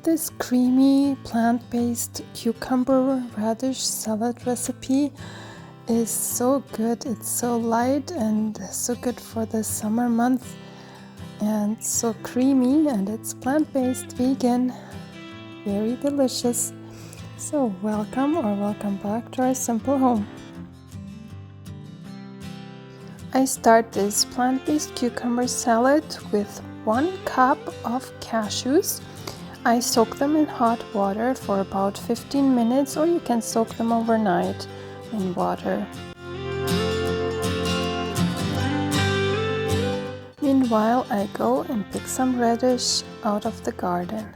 This creamy plant-based cucumber radish salad recipe is so good. It's so light and so good for the summer month, and so creamy, and it's plant-based, vegan, very delicious. So welcome back to our simple home. I start this plant-based cucumber salad with 1 cup of cashews. I soak them in hot water for about 15 minutes, or you can soak them overnight in water. Meanwhile, I go and pick some radish out of the garden.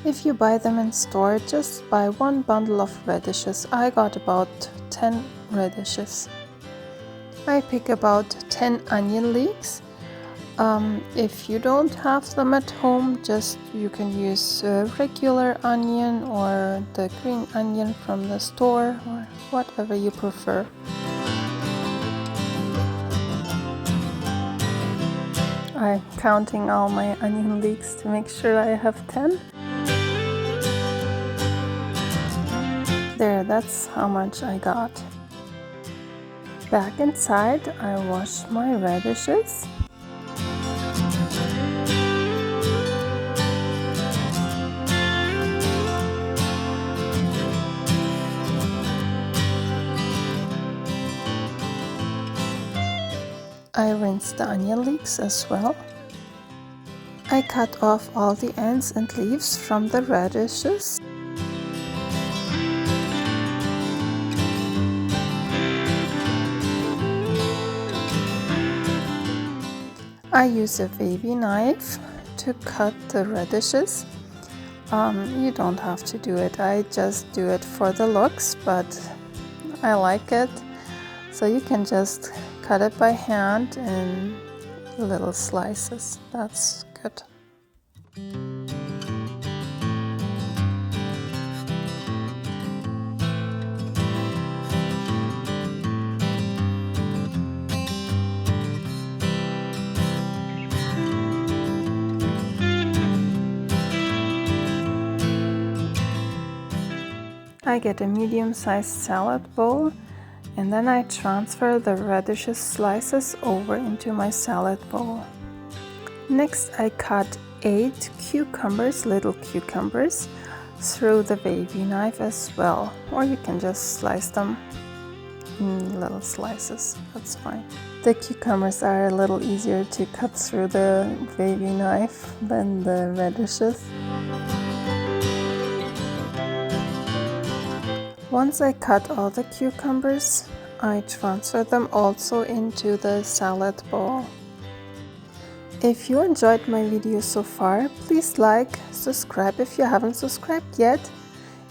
If you buy them in store, just buy 1 bundle of radishes. I got about 10 radishes. I pick about 10 onion leeks. If you don't have them at home, you can use regular onion or the green onion from the store, or whatever you prefer. I'm counting all my onion leeks to make sure I have 10. There, that's how much I got. Back inside, I wash my radishes. I rinse the onion leeks as well. I cut off all the ends and leaves from the radishes. I use a wavy knife to cut the radishes. You don't have to do it. I just do it for the looks, but I like it. So you can just cut it by hand in little slices. That's good. I get a medium-sized salad bowl, and then I transfer the radishes slices over into my salad bowl. Next, I cut 8 cucumbers, little cucumbers, through the wavy knife as well, or you can just slice them in little slices, that's fine. The cucumbers are a little easier to cut through the wavy knife than the radishes. Once I cut all the cucumbers, I transfer them also into the salad bowl. If you enjoyed my video so far, please like, subscribe if you haven't subscribed yet,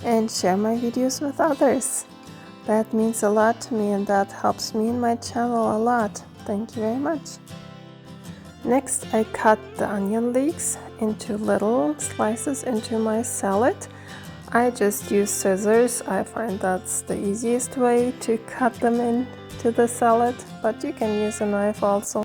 and share my videos with others. That means a lot to me, and that helps me in my channel a lot. Thank you very much. Next, I cut the onion leeks into little slices into my salad. I just use scissors. I find that's the easiest way to cut them into the salad, but you can use a knife also.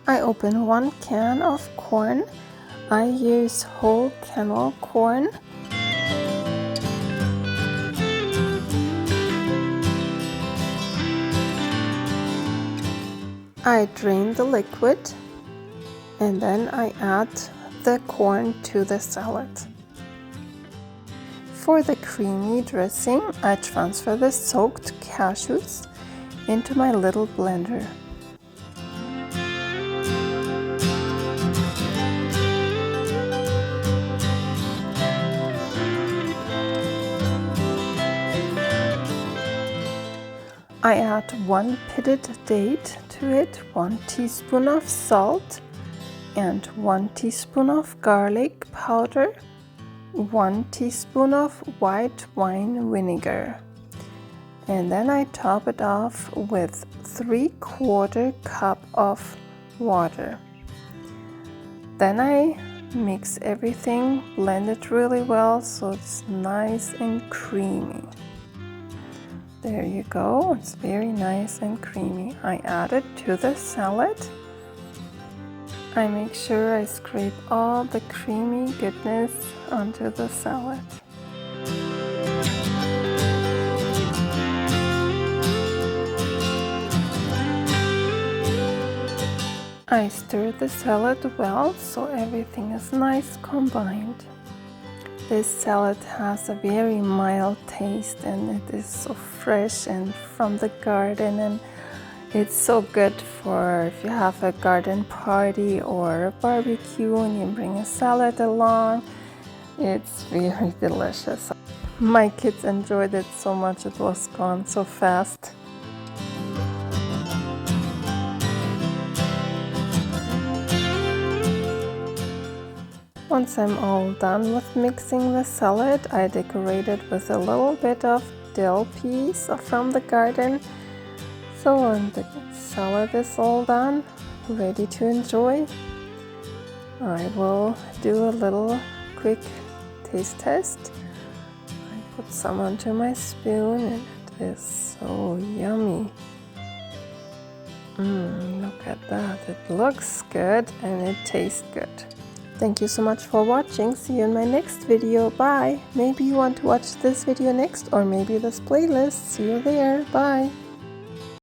I open 1 can of corn. I use whole kernel corn. I drain the liquid, and then I add the corn to the salad. For the creamy dressing, I transfer the soaked cashews into my little blender. I add 1 pitted date to it, 1 teaspoon of salt, and 1 teaspoon of garlic powder, 1 teaspoon of white wine vinegar. And then I top it off with 3/4 cup of water. Then I mix everything, blend it really well so it's nice and creamy. There you go, it's very nice and creamy. I add it to the salad. I make sure I scrape all the creamy goodness onto the salad. I stir the salad well so everything is nice combined. This salad has a very mild taste and it is so fresh and from the garden, and it's so good for if you have a garden party or a barbecue and you bring a salad along. It's very delicious. My kids enjoyed it so much, it was gone so fast. Once I'm all done with mixing the salad, I decorate it with a little bit of dill piece from the garden. So when the salad is all done, ready to enjoy, I will do a little quick taste test. I put some onto my spoon and it is so yummy. Look at that, it looks good and it tastes good. Thank you so much for watching. See you in my next video. Bye. Maybe you want to watch this video next or maybe this playlist. See you there. Bye.